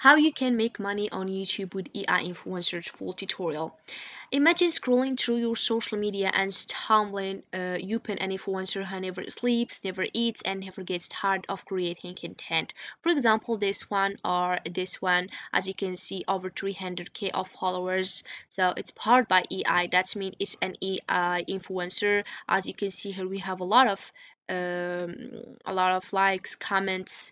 How you can make money on YouTube with AI influencers full tutorial. Imagine scrolling through your social media and stumbling upon an influencer who never sleeps, never eats, and never gets tired of creating content. For example, this one or this one, as you can see, over 300k of followers. So it's powered by AI. That means it's an AI influencer. As you can see here, we have a lot of likes, comments.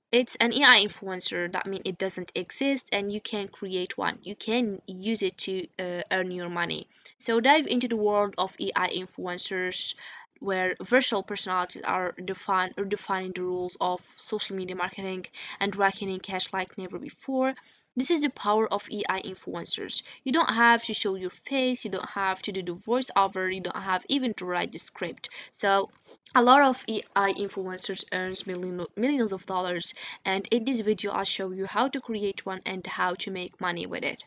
It's an AI influencer. That means it doesn't exist and you can create one. You can use it to earn your money. So dive into the world of AI influencers where virtual personalities are defining the rules of social media marketing and raking in cash like never before. This is the power of AI influencers. You don't have to show your face, you don't have to do the voiceover, you don't have even to write the script. So a lot of AI influencers earns millions of dollars, and in this video I'll show you how to create one and how to make money with it.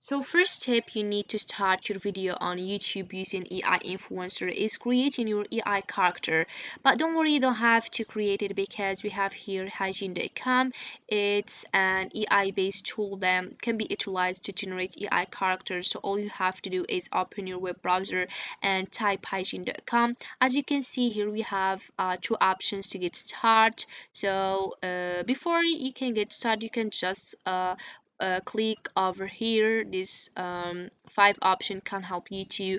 So first step you need to start your video on YouTube using AI influencer is creating your AI character. But don't worry, you don't have to create it because we have here hygiene.com. It's an AI based tool that can be utilized to generate AI characters. So all you have to do is open your web browser and type hygiene.com. As you can see here we have two options to get started. So before you can get started you can just click over here. This five option can help you to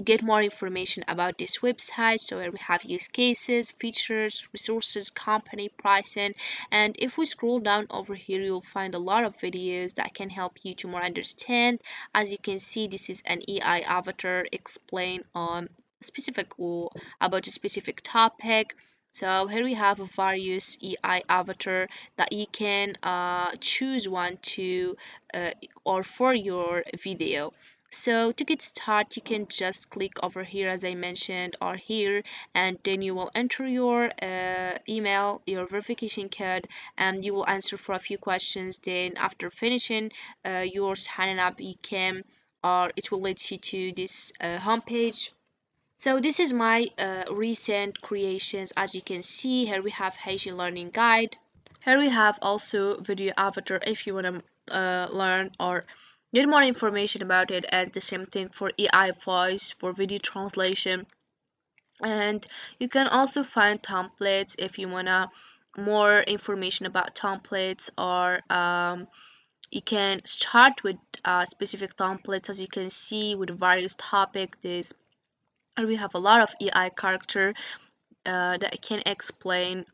get more information about this website. So here we have use cases, features, resources, company, pricing, and if we scroll down over here you'll find a lot of videos that can help you to more understand. As you can see, this is an AI avatar explain on specific about a specific topic. So here we have a various AI avatar that you can choose one to or for your video. So to get started, you can just click over here as I mentioned or here, and then you will enter your email, your verification code, and you will answer for a few questions. Then after finishing your signing up, you can or it will lead you to this homepage. So this is my recent creations. As you can see here we have Haitian learning guide. Here we have also video avatar if you want to learn or get more information about it, and the same thing for AI voice for video translation. And you can also find templates if you want to more information about templates, or you can start with specific templates. As you can see with various topics, this and we have a lot of AI character that can explain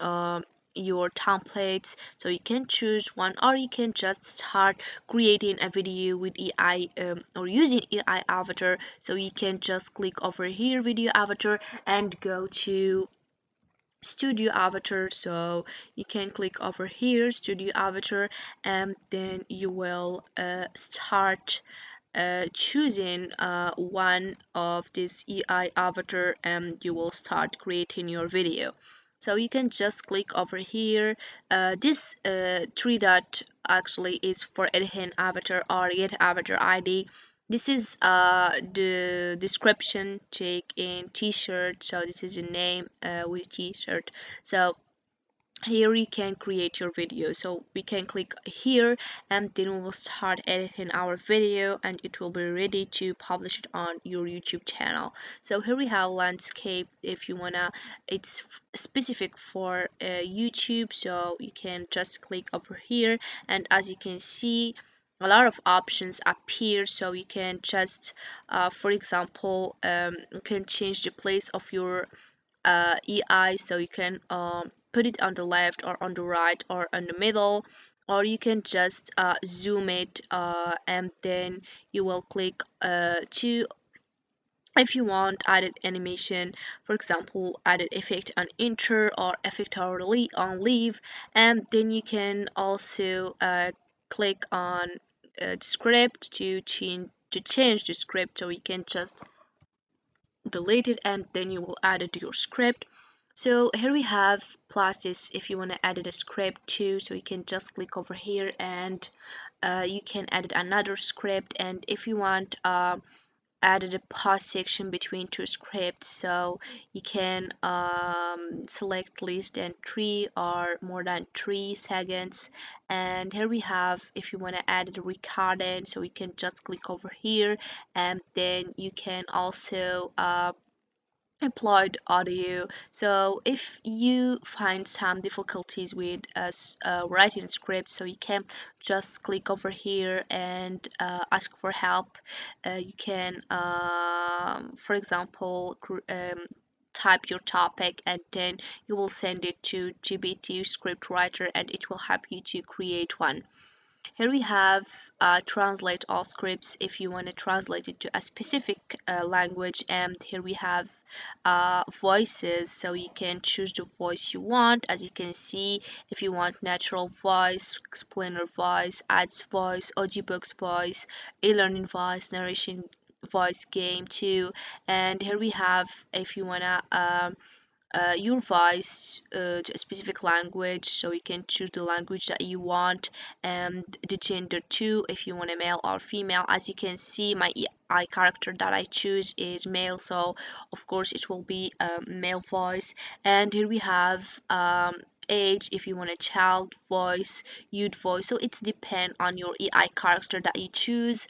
your templates. So you can choose one or you can just start creating a video with AI or using AI avatar. So you can just click over here video avatar and go to studio avatar. So you can click over here studio avatar, and then you will start choosing one of this AI avatar and you will start creating your video. So you can just click over here. This three dot actually is for editing avatar or get avatar ID. This is the description. Take in t-shirt. So this is a name with t-shirt. So here you can create your video. So we can click here and then we will start editing our video and it will be ready to publish it on your YouTube channel. So here we have landscape. If you wanna, it's specific for YouTube, so you can just click over here, and as you can see a lot of options appear. So you can just for example you can change the place of your EI. So you can put it on the left or on the right or on the middle, or you can just zoom it and then you will click to, if you want added animation, for example added effect on enter or effect on leave, and then you can also click on script to change the script. So you can just delete it and then you will add it to your script. So here we have pluses if you want to edit a script too. So you can just click over here and you can edit another script. And if you want added a pause section between two scripts, so you can select less than 3 or more than 3 seconds. And here we have, if you want to add a recording, so you can just click over here, and then you can also upload audio. So if you find some difficulties with writing script, so you can just click over here and ask for help. You can for example type your topic, and then you will send it to GBT script writer, and it will help you to create one. Here we have translate all scripts if you want to translate it to a specific language, and here we have voices, so you can choose the voice you want. As you can see, if you want natural voice, explainer voice, ads voice, audiobooks voice, e-learning voice, narration voice, game too. And here we have, if you wanna your voice to a specific language, so you can choose the language that you want, and the gender too, if you want a male or female. As you can see, my AI character that I choose is male, so of course it will be a male voice. And here we have age, if you want a child voice, youth voice, so it's depend on your AI character that you choose.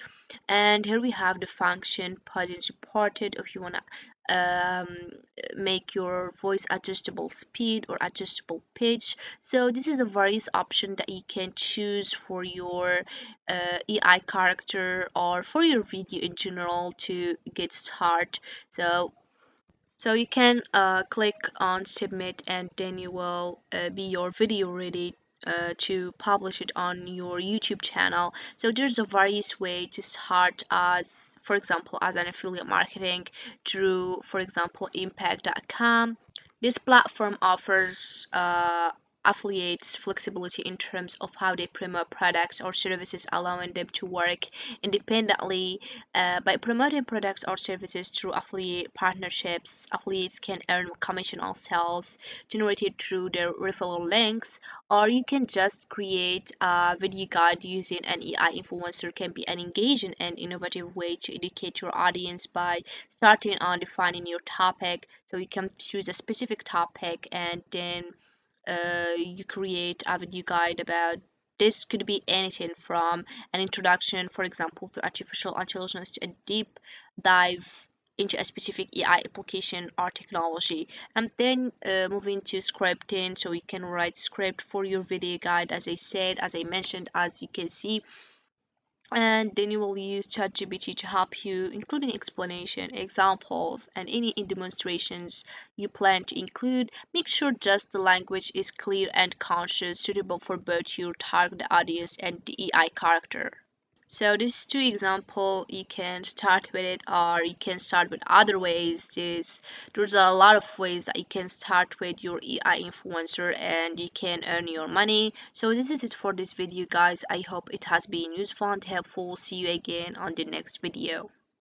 And here we have the function pausing supported, if you want to um, make your voice adjustable speed or adjustable pitch. So this is a various option that you can choose for your AI character or for your video in general to get started. So you can click on submit, and then you will be your video ready to publish it on your YouTube channel. So there's a various way to start, as for example as an affiliate marketing through, for example, impact.com. This platform offers affiliates flexibility in terms of how they promote products or services, allowing them to work independently. By promoting products or services through affiliate partnerships, affiliates can earn commission on sales generated through their referral links, or you can just create a video guide using an AI influencer. Can be an engaging and innovative way to educate your audience by starting on defining your topic. So you can choose a specific topic, and then you create a video guide about this. Could be anything from an introduction, for example, to artificial intelligence, to a deep dive into a specific AI application or technology. And then moving to scripting, so you can write script for your video guide, as I said, as I mentioned, as you can see. And then you will use ChatGPT to help you, including explanation, examples, and any demonstrations you plan to include. Make sure just the language is clear and conscious, suitable for both your target audience and the AI character. So this two example, you can start with it, or you can start with other ways. There's a lot of ways that you can start with your AI influencer and you can earn your money. So this is it for this video, guys. I hope it has been useful and helpful. See you again on the next video.